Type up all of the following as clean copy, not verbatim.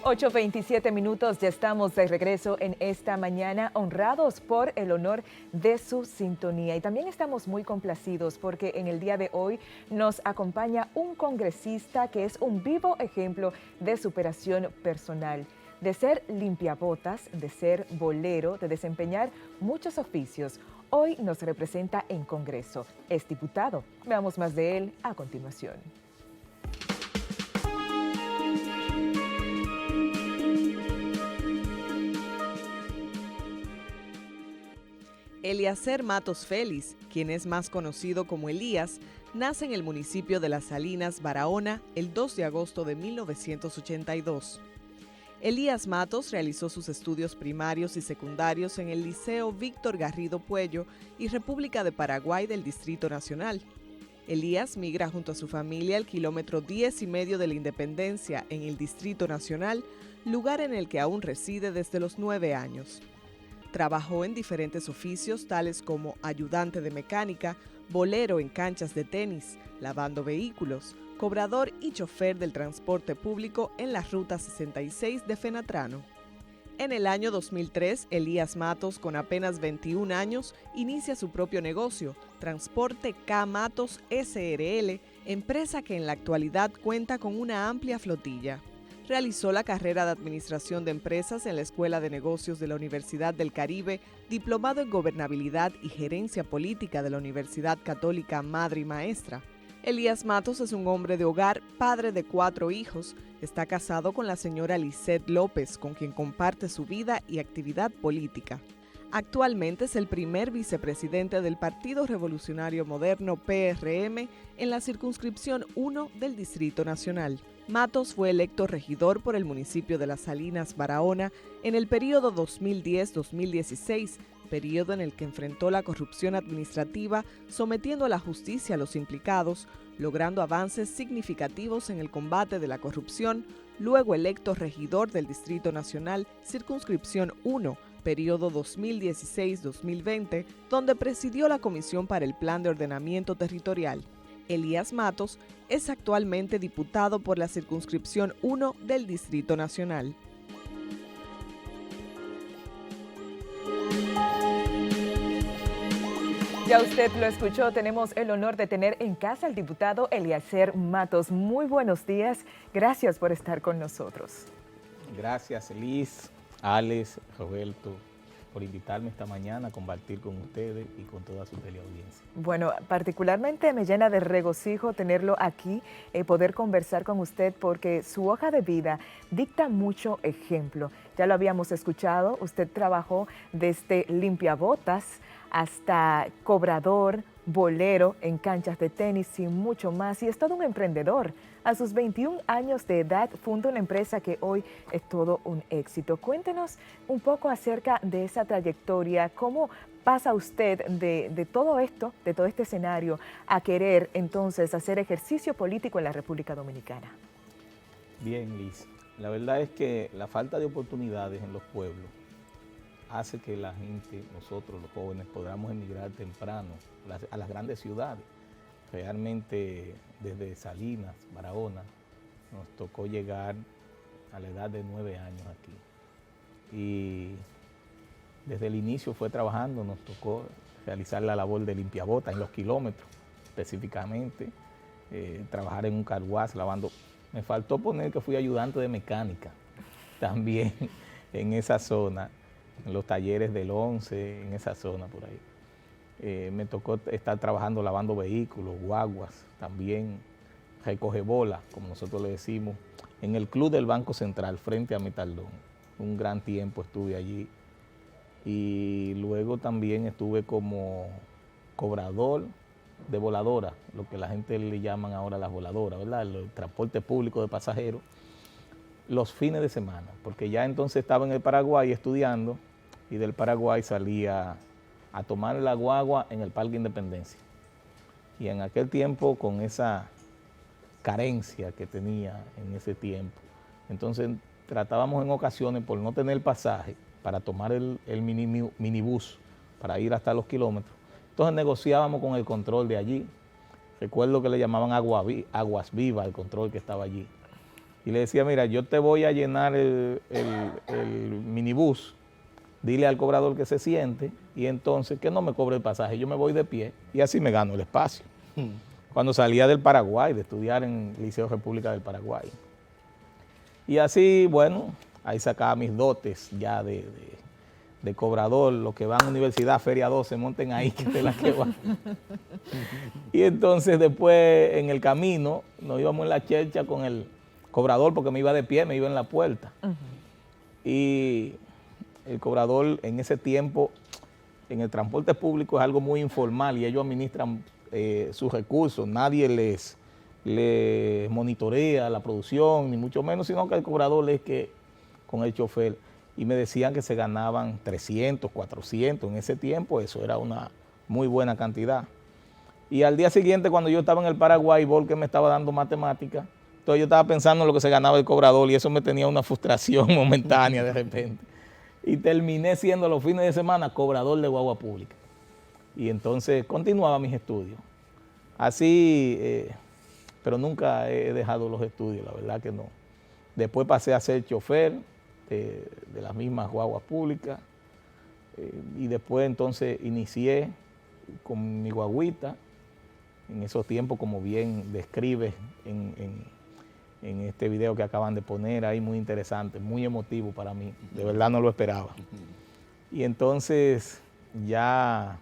8:27, ya estamos de regreso en esta mañana, honrados por el honor de su sintonía. Y también estamos muy complacidos porque en el día de hoy nos acompaña un congresista que es un vivo ejemplo de superación personal, de ser limpiabotas, de ser bolero, de desempeñar muchos oficios. Hoy nos representa en Congreso. Es diputado. Veamos más de él a continuación. Eliezer Matos Félix, quien es más conocido como Elías, nace en el municipio de Las Salinas, Barahona, el 2 de agosto de 1982. Elías Matos realizó sus estudios primarios y secundarios en el Liceo Víctor Garrido Puello y República de Paraguay del Distrito Nacional. Elías migra junto a su familia al kilómetro 10,5 de la Independencia en el Distrito Nacional, lugar en el que aún reside desde los 9 años. Trabajó en diferentes oficios tales como ayudante de mecánica, bolero en canchas de tenis, lavando vehículos, cobrador y chofer del transporte público en la Ruta 66 de Fenatrano. En el año 2003, Elías Matos, con apenas 21 años, inicia su propio negocio, Transporte K Matos SRL, empresa que en la actualidad cuenta con una amplia flotilla. Realizó la carrera de Administración de Empresas en la Escuela de Negocios de la Universidad del Caribe, diplomado en Gobernabilidad y Gerencia Política de la Universidad Católica Madre y Maestra. Elías Matos es un hombre de hogar, padre de 4 hijos. Está casado con la señora Lisette López, con quien comparte su vida y actividad política. Actualmente es el primer vicepresidente del Partido Revolucionario Moderno PRM en la circunscripción 1 del Distrito Nacional. Matos fue electo regidor por el municipio de Las Salinas, Barahona, en el periodo 2010-2016, periodo en el que enfrentó la corrupción administrativa, sometiendo a la justicia a los implicados, logrando avances significativos en el combate de la corrupción, luego electo regidor del Distrito Nacional, circunscripción 1, periodo 2016-2020, donde presidió la Comisión para el Plan de Ordenamiento Territorial. Elías Matos es actualmente diputado por la circunscripción 1 del Distrito Nacional. Ya usted lo escuchó, tenemos el honor de tener en casa al diputado Eliezer Matos. Muy buenos días, gracias por estar con nosotros. Gracias, Liz, Alex, Roberto, por invitarme esta mañana a compartir con ustedes y con toda su teleaudiencia. Bueno, particularmente me llena de regocijo tenerlo aquí, poder conversar con usted porque su hoja de vida dicta mucho ejemplo. Ya lo habíamos escuchado, usted trabajó desde limpiabotas hasta cobrador, bolero en canchas de tenis y mucho más. Y es todo un emprendedor. A sus 21 años de edad funda una empresa que hoy es todo un éxito. Cuéntenos un poco acerca de esa trayectoria, cómo pasa usted de todo esto, de todo este escenario, a querer entonces hacer ejercicio político en la República Dominicana. Bien, Liz, la verdad es que la falta de oportunidades en los pueblos hace que la gente, nosotros los jóvenes, podamos emigrar temprano a las grandes ciudades. Realmente desde Salinas, Barahona, nos tocó llegar a la edad de 9 años aquí. Y desde el inicio fue trabajando, nos tocó realizar la labor de limpiabotas en los kilómetros, específicamente, trabajar en un car wash, lavando. Me faltó poner que fui ayudante de mecánica también en esa zona, en los talleres del 11, en esa zona por ahí. Me tocó estar trabajando lavando vehículos, guaguas, también recoge bola, como nosotros le decimos, en el club del Banco Central, frente a Metaldón. Un gran tiempo estuve allí. Y luego también estuve como cobrador de voladora, lo que la gente le llaman ahora las voladoras, ¿verdad? El transporte público de pasajeros, los fines de semana, porque ya entonces estaba en el Paraguay estudiando y del Paraguay salía a tomar la guagua en el Parque Independencia. Y en aquel tiempo, con esa carencia que tenía en ese tiempo, entonces tratábamos en ocasiones, por no tener pasaje, para tomar el minibús, para ir hasta los kilómetros. Entonces negociábamos con el control de allí. Recuerdo que le llamaban Aguas Vivas, el control que estaba allí. y le decía, mira, yo te voy a llenar el minibús, dile al cobrador que se siente y entonces que no me cobre el pasaje, yo me voy de pie y así me gano el espacio. Cuando salía del Paraguay, de estudiar en el Liceo República del Paraguay. Y así, bueno, ahí sacaba mis dotes ya de cobrador, los que van a universidad, Feria 12, monten ahí, que te la que van. Y entonces después en el camino nos íbamos en la chercha con el cobrador porque me iba de pie, me iba en la puerta. Y el cobrador en ese tiempo, en el transporte público es algo muy informal y ellos administran sus recursos, nadie les monitorea la producción, ni mucho menos, sino que el cobrador es que con el chofer. Y me decían que se ganaban 300, 400, en ese tiempo eso era una muy buena cantidad. Y al día siguiente, cuando yo estaba en el Paraguay, Volker me estaba dando matemáticas, entonces yo estaba pensando en lo que se ganaba el cobrador y eso me tenía una frustración momentánea de repente. Y terminé siendo los fines de semana cobrador de guagua pública. Y entonces continuaba mis estudios. Así, pero nunca he dejado los estudios, la verdad que no. Después pasé a ser chofer de las mismas guaguas públicas y después entonces inicié con mi guaguita, en esos tiempos como bien describe en este video que acaban de poner ahí, muy interesante, muy emotivo para mí, de verdad no lo esperaba. Y entonces ya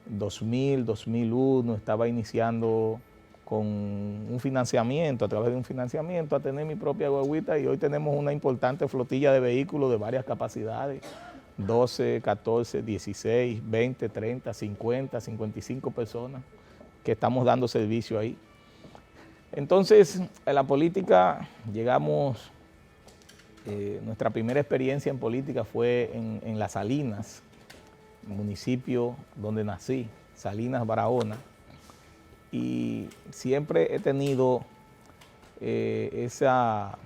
2000, 2001 estaba iniciando con un financiamiento, a través de un financiamiento, a tener mi propia guaguita y hoy tenemos una importante flotilla de vehículos de varias capacidades, 12, 14, 16, 20, 30, 50, 55 personas que estamos dando servicio ahí. Entonces, en la política llegamos, nuestra primera experiencia en política fue en Las Salinas, municipio donde nací, Salinas, Barahona, y siempre he tenido esa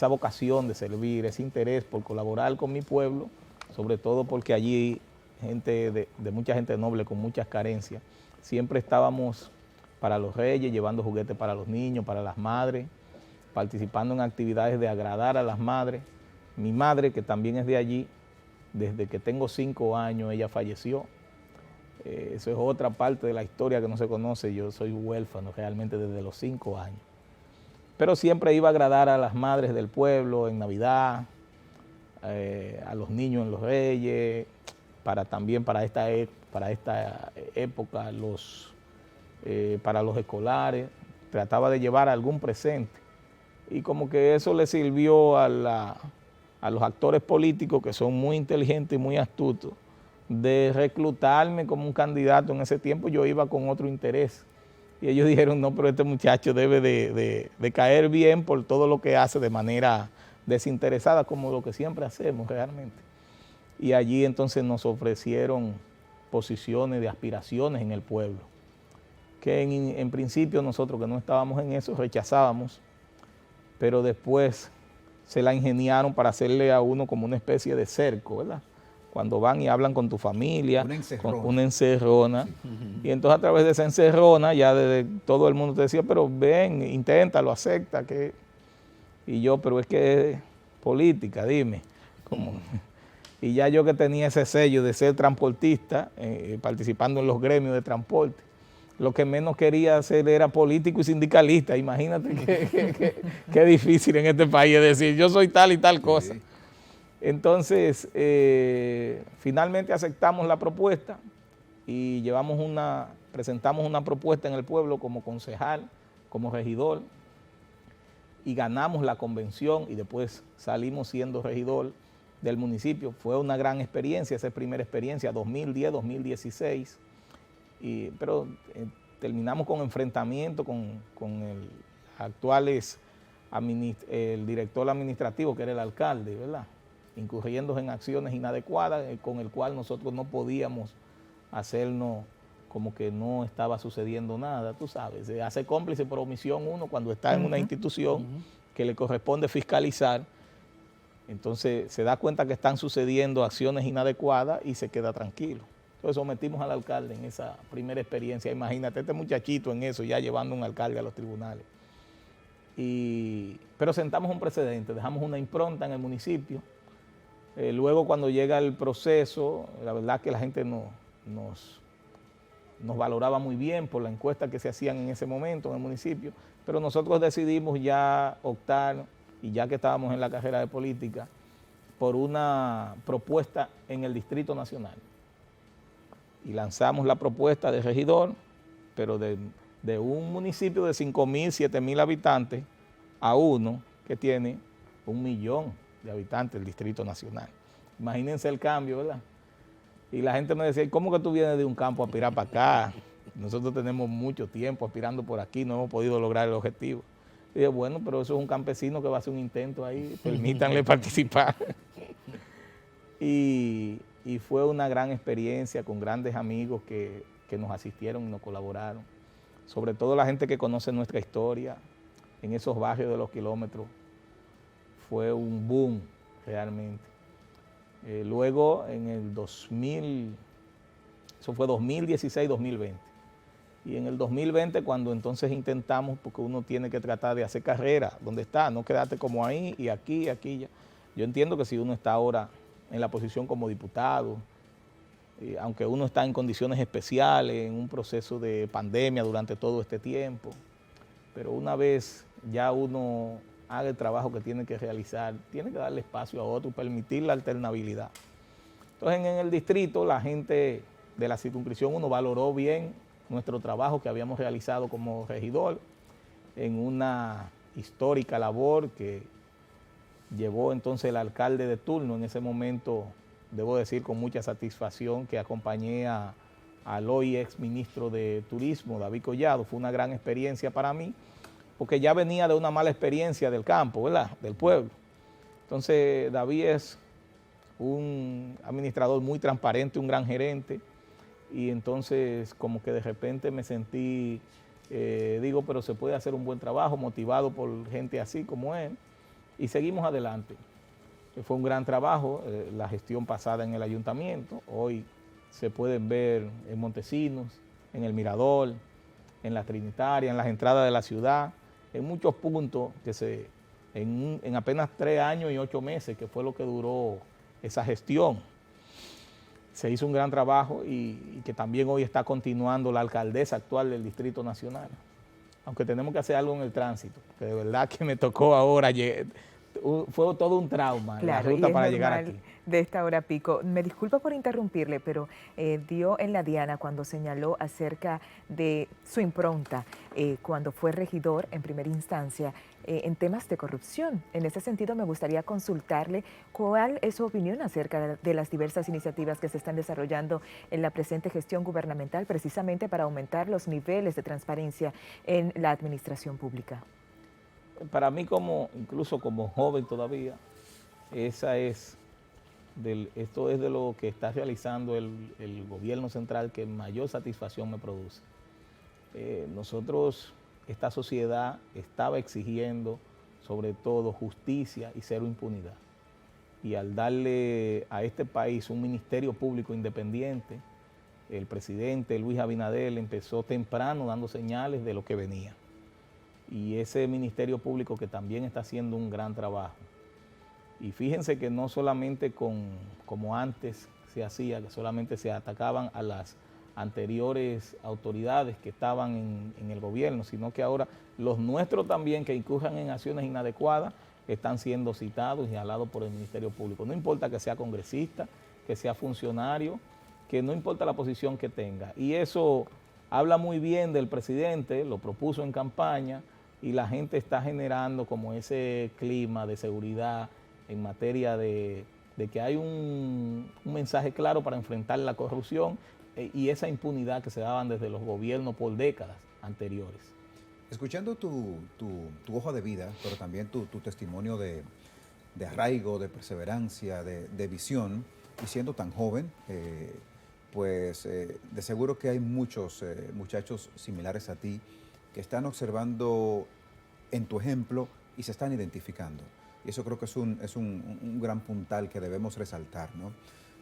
vocación de servir, ese interés por colaborar con mi pueblo, sobre todo porque allí de mucha gente noble con muchas carencias, siempre estábamos para los reyes, llevando juguetes para los niños, para las madres, participando en actividades de agradar a las madres. Mi madre, que también es de allí, desde que tengo 5 años, ella falleció. Eso es otra parte de la historia que no se conoce. Yo soy huérfano realmente desde los 5 años. Pero siempre iba a agradar a las madres del pueblo en Navidad, a los niños en los Reyes, también para esta época, para los escolares. Trataba de llevar algún presente. Y como que eso le sirvió a los actores políticos, que son muy inteligentes y muy astutos, de reclutarme como un candidato. En ese tiempo yo iba con otro interés. Y ellos dijeron, no, pero este muchacho debe de caer bien por todo lo que hace de manera desinteresada, como lo que siempre hacemos realmente. Y allí entonces nos ofrecieron posiciones de aspiraciones en el pueblo, que en principio nosotros que no estábamos en eso rechazábamos, pero después se la ingeniaron para hacerle a uno como una especie de cerco, ¿verdad? Cuando van y hablan con tu familia, con una encerrona. Sí. Y entonces a través de esa encerrona ya todo el mundo te decía, pero ven, inténtalo, acepta. Y yo, pero es que es política, dime. Y ya yo que tenía ese sello de ser transportista, participando en los gremios de transporte, lo que menos quería hacer era político y sindicalista. Imagínate qué difícil en este país es decir, yo soy tal y tal cosa. Sí. Entonces, finalmente aceptamos la propuesta y presentamos una propuesta en el pueblo como concejal, como regidor, y ganamos la convención y después salimos siendo regidor del municipio. Fue una gran experiencia, esa primera experiencia, 2010, 2016, pero terminamos con enfrentamiento con el el director administrativo, que era el alcalde, ¿verdad? Incurriendo en acciones inadecuadas, con el cual nosotros no podíamos hacernos como que no estaba sucediendo nada, tú sabes. Se hace cómplice por omisión uno cuando está en una institución que le corresponde fiscalizar. Entonces se da cuenta que están sucediendo acciones inadecuadas y se queda tranquilo. Entonces sometimos al alcalde en esa primera experiencia. Imagínate este muchachito en eso, ya llevando a un alcalde a los tribunales. pero sentamos un precedente, dejamos una impronta en el municipio. Luego cuando llega el proceso, la verdad que la gente nos valoraba muy bien por la encuesta que se hacían en ese momento en el municipio, pero nosotros decidimos ya optar, y ya que estábamos en la carrera de política, por una propuesta en el Distrito Nacional. Y lanzamos la propuesta de regidor, pero de un municipio de 5.000, 7.000 habitantes a uno que tiene 1 millón de habitantes, el Distrito Nacional. Imagínense el cambio, ¿verdad? Y la gente me decía, ¿cómo que tú vienes de un campo a aspirar para acá? Nosotros tenemos mucho tiempo aspirando por aquí, no hemos podido lograr el objetivo. Y dije, bueno, pero eso es un campesino que va a hacer un intento ahí, permítanle participar. Y fue una gran experiencia con grandes amigos que nos asistieron y nos colaboraron. Sobre todo la gente que conoce nuestra historia en esos barrios de los kilómetros. Fue un boom realmente. Luego en el 2000, eso fue 2016-2020. Y en el 2020 cuando entonces intentamos, porque uno tiene que tratar de hacer carrera, donde está, no quedarte como ahí y aquí y aquí ya. Yo entiendo que si uno está ahora en la posición como diputado, aunque uno está en condiciones especiales, en un proceso de pandemia durante todo este tiempo, pero una vez ya uno haga el trabajo que tiene que realizar, tiene que darle espacio a otro, permitir la alternabilidad. Entonces en el distrito la gente de la circunscripción 1 valoró bien nuestro trabajo que habíamos realizado como regidor en una histórica labor que llevó entonces el alcalde de turno. En ese momento, debo decir con mucha satisfacción que acompañé al hoy ex ministro de Turismo, David Collado. Fue una gran experiencia para mí, porque ya venía de una mala experiencia del campo, ¿verdad?, del pueblo. Entonces David es un administrador muy transparente, un gran gerente, y entonces como que de repente me sentí, digo, pero se puede hacer un buen trabajo, motivado por gente así como él, y seguimos adelante. Fue un gran trabajo, la gestión pasada en el ayuntamiento. Hoy se pueden ver en Montesinos, en el Mirador, en la Trinitaria, en las entradas de la ciudad, en muchos puntos que en apenas 3 años y 8 meses, que fue lo que duró esa gestión. Se hizo un gran trabajo y que también hoy está continuando la alcaldesa actual del Distrito Nacional. Aunque tenemos que hacer algo en el tránsito, que de verdad que me tocó ahora, fue todo un trauma, claro, la ruta y para es llegar normal aquí. De esta hora pico. Me disculpa por interrumpirle, pero dio en la diana cuando señaló acerca de su impronta cuando fue regidor en primera instancia en temas de corrupción. En ese sentido, me gustaría consultarle cuál es su opinión acerca de las diversas iniciativas que se están desarrollando en la presente gestión gubernamental, precisamente para aumentar los niveles de transparencia en la administración pública. Para mí, incluso como joven todavía, esto es de lo que está realizando el gobierno central que mayor satisfacción me produce. Esta sociedad estaba exigiendo sobre todo justicia y cero impunidad. Y al darle a este país un ministerio público independiente, el presidente Luis Abinader empezó temprano dando señales de lo que venía. Y ese ministerio público que también está haciendo un gran trabajo. Y fíjense que no solamente como antes se hacía, que solamente se atacaban a las anteriores autoridades que estaban en el gobierno, sino que ahora los nuestros también que incurran en acciones inadecuadas están siendo citados y jalados por el Ministerio Público. No importa que sea congresista, que sea funcionario, que no importa la posición que tenga. Y eso habla muy bien del presidente, lo propuso en campaña, y la gente está generando como ese clima de seguridad en materia de que hay un mensaje claro para enfrentar la corrupción y esa impunidad que se daban desde los gobiernos por décadas anteriores. Escuchando tu hoja de vida, pero también tu testimonio de arraigo, de perseverancia, de visión, y siendo tan joven, de seguro que hay muchos muchachos similares a ti que están observando en tu ejemplo y se están identificando. Y eso creo que es un gran puntal que debemos resaltar, ¿no?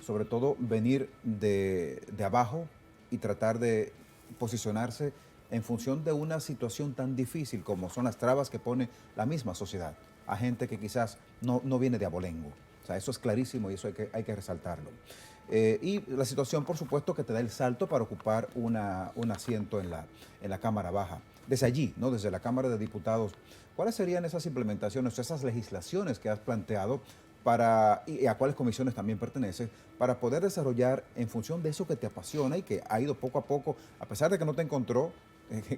Sobre todo venir de abajo y tratar de posicionarse en función de una situación tan difícil como son las trabas que pone la misma sociedad a gente que quizás no viene de abolengo. O sea, eso es clarísimo y eso hay que resaltarlo. Y la situación, por supuesto, que te da el salto para ocupar un asiento en la Cámara Baja. Desde allí, ¿no? Desde la Cámara de Diputados, ¿cuáles serían esas implementaciones, esas legislaciones que has planteado y a cuáles comisiones también perteneces, para poder desarrollar en función de eso que te apasiona y que ha ido poco a poco, a pesar de que no te encontró,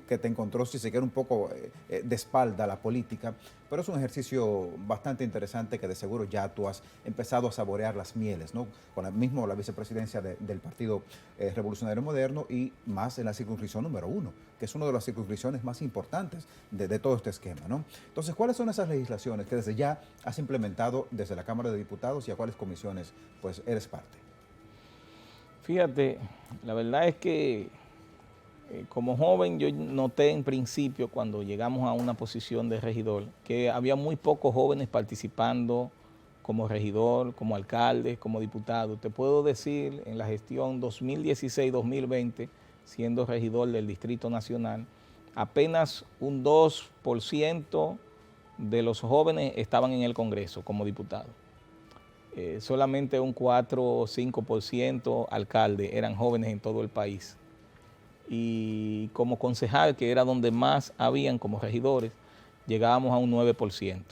que te encontró, si se quiere, un poco de espalda a la política, pero es un ejercicio bastante interesante que de seguro ya tú has empezado a saborear las mieles, ¿no? Con la vicepresidencia del Partido Revolucionario Moderno y más en la circunscripción número 1, que es una de las circunscripciones más importantes de todo este esquema, ¿no? Entonces, ¿cuáles son esas legislaciones que desde ya has implementado desde la Cámara de Diputados y a cuáles comisiones pues eres parte? Fíjate, la verdad es que como joven yo noté en principio cuando llegamos a una posición de regidor que había muy pocos jóvenes participando como regidor, como alcalde, como diputado. Te puedo decir en la gestión 2016-2020, siendo regidor del Distrito Nacional, apenas un 2% de los jóvenes estaban en el Congreso como diputados. Solamente un 4 o 5% alcaldes eran jóvenes en todo el país. Y como concejal, que era donde más habían como regidores, llegábamos a un 9%.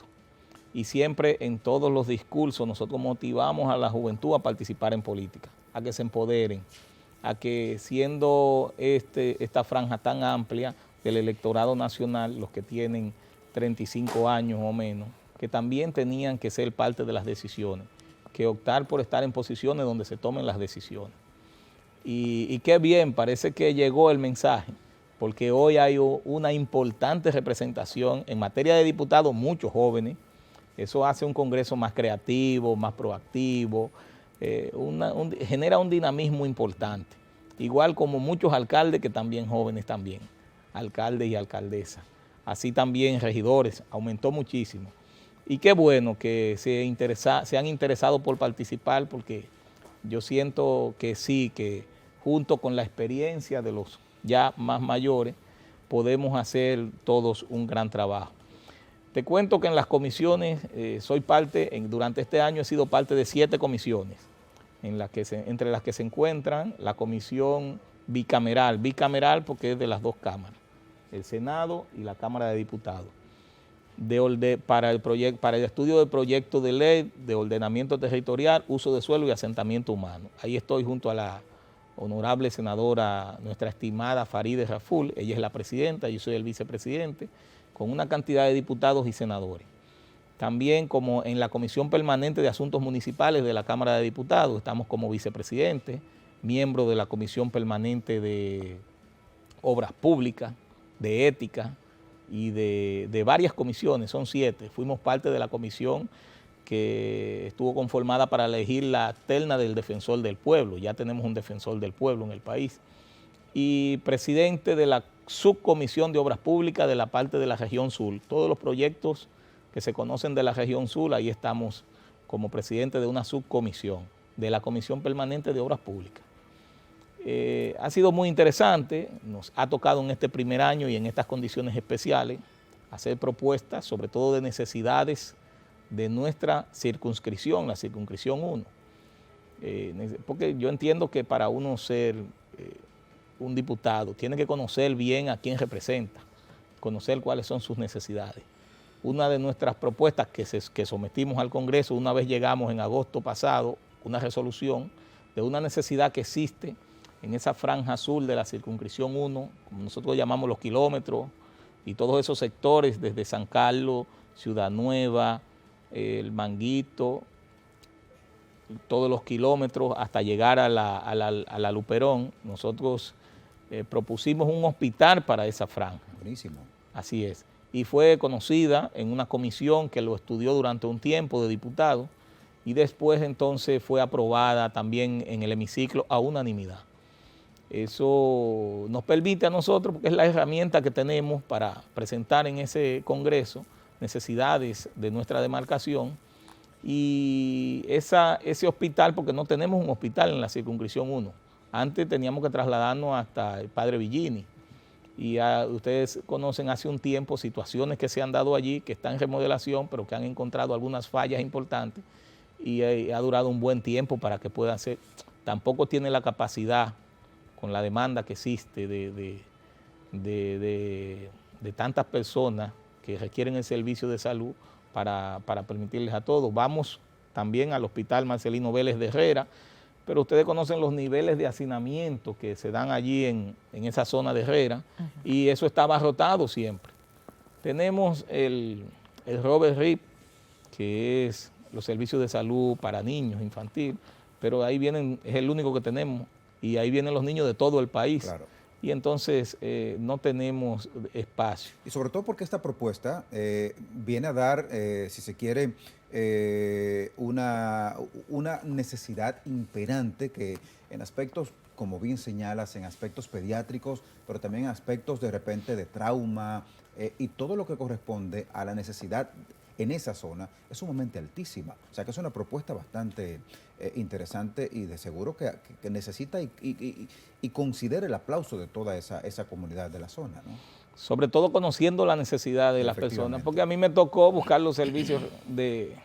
Y siempre en todos los discursos nosotros motivamos a la juventud a participar en política, a que se empoderen, a que siendo esta franja tan amplia del electorado nacional, los que tienen 35 años o menos, que también tenían que ser parte de las decisiones, que optar por estar en posiciones donde se tomen las decisiones. Y qué bien, parece que llegó el mensaje, porque hoy hay una importante representación en materia de diputados, muchos jóvenes. Eso hace un Congreso más creativo, más proactivo, genera un dinamismo importante. Igual como muchos alcaldes que también jóvenes también, alcaldes y alcaldesas. Así también regidores, aumentó muchísimo. Y qué bueno que se han interesado por participar, porque yo siento que sí, que junto con la experiencia de los ya más mayores, podemos hacer todos un gran trabajo. Te cuento que en las comisiones soy parte, durante este año he sido parte de 7 comisiones, entre las que se encuentran la comisión bicameral porque es de las 2 cámaras, el Senado y la Cámara de Diputados, para el estudio del proyecto de ley de ordenamiento territorial, uso de suelo y asentamiento humano. Ahí estoy junto a la honorable senadora, nuestra estimada Farideh Raful, ella es la presidenta, yo soy el vicepresidente, con una cantidad de diputados y senadores. También como en la Comisión Permanente de Asuntos Municipales de la Cámara de Diputados, estamos como vicepresidente, miembro de la Comisión Permanente de Obras Públicas, de Ética y de varias comisiones, son 7. Fuimos parte de la comisión que estuvo conformada para elegir la terna del defensor del pueblo. Ya tenemos un defensor del pueblo en el país. Y presidente de la subcomisión de obras públicas de la parte de la región sur. Todos los proyectos que se conocen de la región sur, ahí estamos como presidente de una subcomisión, de la Comisión Permanente de Obras Públicas. Ha sido muy interesante, nos ha tocado en este primer año y en estas condiciones especiales hacer propuestas, sobre todo de necesidades de nuestra circunscripción, la circunscripción 1. Porque yo entiendo que para uno ser un diputado tiene que conocer bien a quién representa, conocer cuáles son sus necesidades. Una de nuestras propuestas que sometimos al Congreso, una vez llegamos en agosto pasado, una resolución de una necesidad que existe en esa franja sur de la circunscripción 1, como nosotros llamamos los kilómetros, y todos esos sectores desde San Carlos, Ciudad Nueva, el Manguito, todos los kilómetros hasta llegar a la Luperón. Nosotros propusimos un hospital para esa franja. Buenísimo. Así es. Y fue conocida en una comisión que lo estudió durante un tiempo de diputados y después entonces fue aprobada también en el hemiciclo a unanimidad. Eso nos permite a nosotros, porque es la herramienta que tenemos para presentar en ese Congreso necesidades de nuestra demarcación, y ese hospital, porque no tenemos un hospital en la circunscripción 1. Antes teníamos que trasladarnos hasta el Padre Villini y ustedes conocen hace un tiempo situaciones que se han dado allí, que están en remodelación, pero que han encontrado algunas fallas importantes y ha durado un buen tiempo para que puedan ser. Tampoco tiene la capacidad con la demanda que existe de tantas personas que requieren el servicio de salud para permitirles a todos. Vamos también al Hospital Marcelino Vélez de Herrera, pero ustedes conocen los niveles de hacinamiento que se dan allí en esa zona de Herrera, y eso está abarrotado siempre. Tenemos el Robert Reed, que es los servicios de salud para niños, infantil, pero ahí vienen, es el único que tenemos, y ahí vienen los niños de todo el país. Claro. Y entonces no tenemos espacio. Y sobre todo porque esta propuesta viene a dar, si se quiere, una necesidad imperante que en aspectos, como bien señalas, en aspectos pediátricos, pero también en aspectos de repente de trauma y todo lo que corresponde a la necesidad en esa zona es sumamente altísima. O sea que es una propuesta bastante interesante y de seguro que necesita y considera el aplauso de toda esa comunidad de la zona, ¿no? Sobre todo conociendo la necesidad de las personas, porque a mí me tocó buscar los servicios de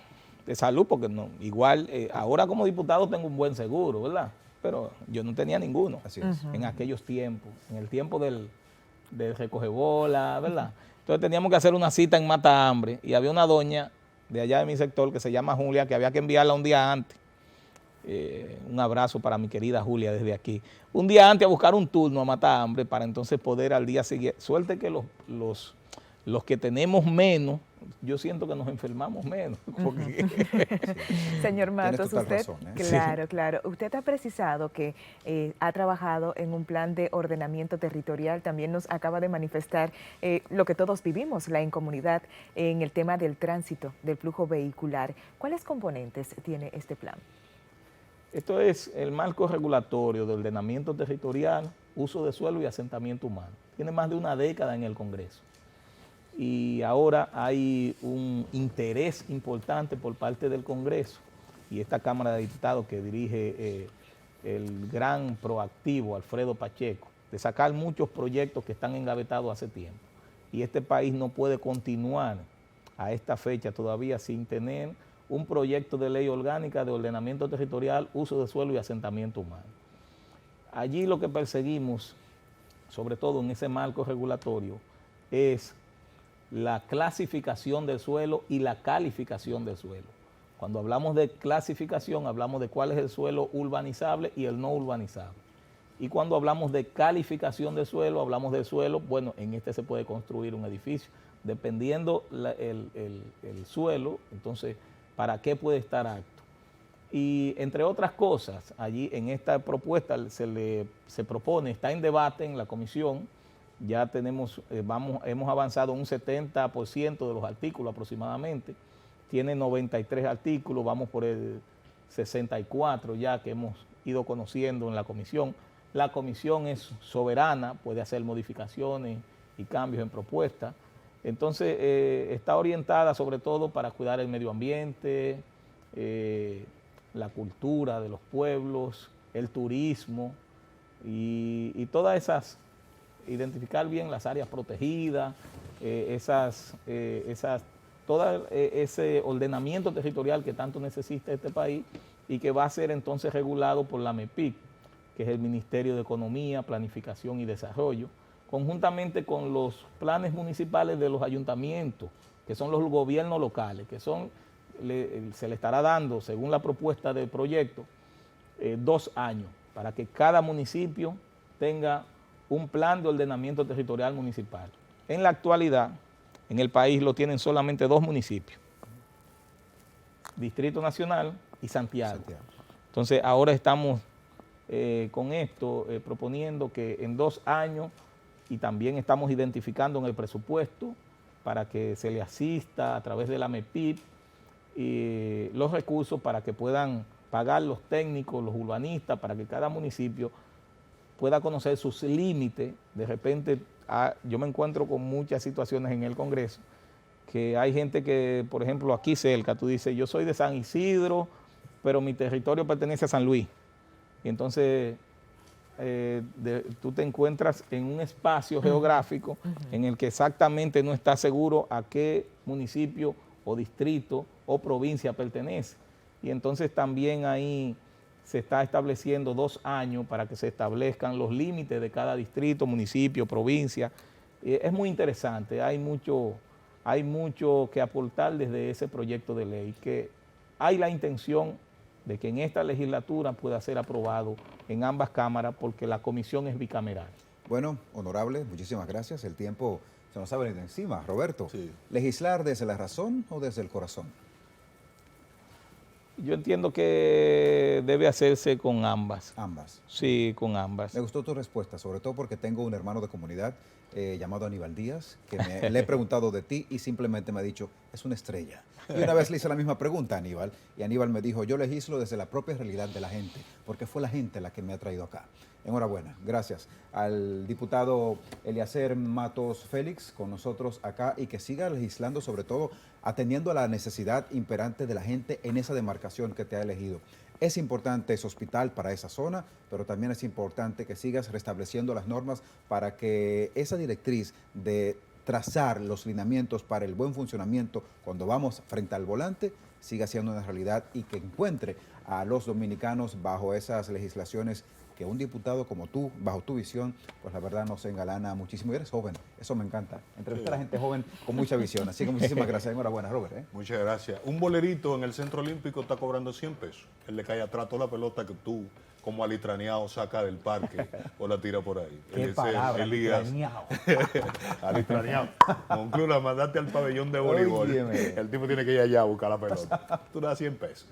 salud, porque no, igual ahora como diputado tengo un buen seguro, ¿verdad? Pero yo no tenía ninguno. Así es. En aquellos tiempos, en el tiempo del recogebola, ¿verdad? Entonces teníamos que hacer una cita en Mata Hambre y había una doña de allá de mi sector que se llama Julia, que había que enviarla un día antes. Un abrazo para mi querida Julia desde aquí. Un día antes a buscar un turno a Mata Hambre para entonces poder al día siguiente. Suerte que los que tenemos menos, yo siento que nos enfermamos menos. Porque Señor Matos, usted, razón, claro, usted ha precisado que ha trabajado en un plan de ordenamiento territorial, también nos acaba de manifestar lo que todos vivimos, la incomunidad, en el tema del tránsito, del flujo vehicular. ¿Cuáles componentes tiene este plan? Esto es el marco regulatorio de ordenamiento territorial, uso de suelo y asentamiento humano. Tiene más de una década en el Congreso. Y ahora hay un interés importante por parte del Congreso y esta Cámara de Diputados que dirige el gran proactivo Alfredo Pacheco, de sacar muchos proyectos que están engavetados hace tiempo. Y este país no puede continuar a esta fecha todavía sin tener un proyecto de ley orgánica de ordenamiento territorial, uso de suelo y asentamiento humano. Allí lo que perseguimos, sobre todo en ese marco regulatorio, es la clasificación del suelo y la calificación del suelo. Cuando hablamos de clasificación, hablamos de cuál es el suelo urbanizable y el no urbanizable. Y cuando hablamos de calificación del suelo, hablamos del suelo, bueno, en este se puede construir un edificio. Dependiendo el suelo, entonces, ¿para qué puede estar apto? Y entre otras cosas, allí en esta propuesta se propone, está en debate en la comisión, ya tenemos, hemos avanzado un 70% de los artículos aproximadamente, tiene 93 artículos, vamos por el 64 ya que hemos ido conociendo en la comisión. La comisión es soberana, puede hacer modificaciones y cambios en propuestas. Entonces, está orientada sobre todo para cuidar el medio ambiente, la cultura de los pueblos, el turismo y todas esas, identificar bien las áreas protegidas, todo ese ordenamiento territorial que tanto necesita este país y que va a ser entonces regulado por la MEPIC, que es el Ministerio de Economía, Planificación y Desarrollo, conjuntamente con los planes municipales de los ayuntamientos, que son los gobiernos locales, que se le estará dando, según la propuesta del proyecto, 2 años, para que cada municipio tenga un plan de ordenamiento territorial municipal. En la actualidad, en el país lo tienen solamente 2 municipios, Distrito Nacional y Santiago. Entonces, ahora estamos con esto proponiendo que en 2 años, y también estamos identificando en el presupuesto para que se le asista a través de la MEPIP los recursos para que puedan pagar los técnicos, los urbanistas, para que cada municipio pueda conocer sus límites. De repente, yo me encuentro con muchas situaciones en el Congreso, que hay gente que, por ejemplo, aquí cerca, tú dices, yo soy de San Isidro, pero mi territorio pertenece a San Luis. Y entonces tú te encuentras en un espacio geográfico en el que exactamente no estás seguro a qué municipio o distrito o provincia pertenece. Y entonces también ahí se está estableciendo 2 años para que se establezcan los límites de cada distrito, municipio, provincia. Es muy interesante, hay mucho que aportar desde ese proyecto de ley, que hay la intención de que en esta legislatura pueda ser aprobado en ambas cámaras porque la comisión es bicameral. Bueno, honorable, muchísimas gracias. El tiempo se nos ha venido encima. Roberto, Sí. ¿legislar desde la razón o desde el corazón? Yo entiendo que debe hacerse con ambas. Ambas. Sí, con ambas. Me gustó tu respuesta, sobre todo porque tengo un hermano de comunidad llamado Aníbal Díaz, que le he preguntado de ti y simplemente me ha dicho, es una estrella. Y una vez le hice la misma pregunta a Aníbal, y Aníbal me dijo, yo legislo desde la propia realidad de la gente, porque fue la gente la que me ha traído acá. Enhorabuena, gracias al diputado Eliezer Matos Félix con nosotros acá y que siga legislando, sobre todo atendiendo a la necesidad imperante de la gente en esa demarcación que te ha elegido. Es importante ese hospital para esa zona, pero también es importante que sigas restableciendo las normas para que esa directriz de trazar los lineamientos para el buen funcionamiento cuando vamos frente al volante siga siendo una realidad y que encuentre a los dominicanos bajo esas legislaciones que un diputado como tú, bajo tu visión, pues la verdad nos engalana muchísimo. Y eres joven, eso me encanta. Entrevistar a gente joven con mucha visión. Así que muchísimas gracias. Enhorabuena, Robert. Muchas gracias. Un bolerito en el Centro Olímpico está cobrando 100 pesos. Él le cae atrás toda la pelota que tú, como alitraneado, saca del parque o la tira por ahí. Qué palabra, alitraneado. Alitraneado. Concluya, mandate al pabellón de voleibol. Óyeme. El tipo tiene que ir allá a buscar la pelota. Tú das 100 pesos.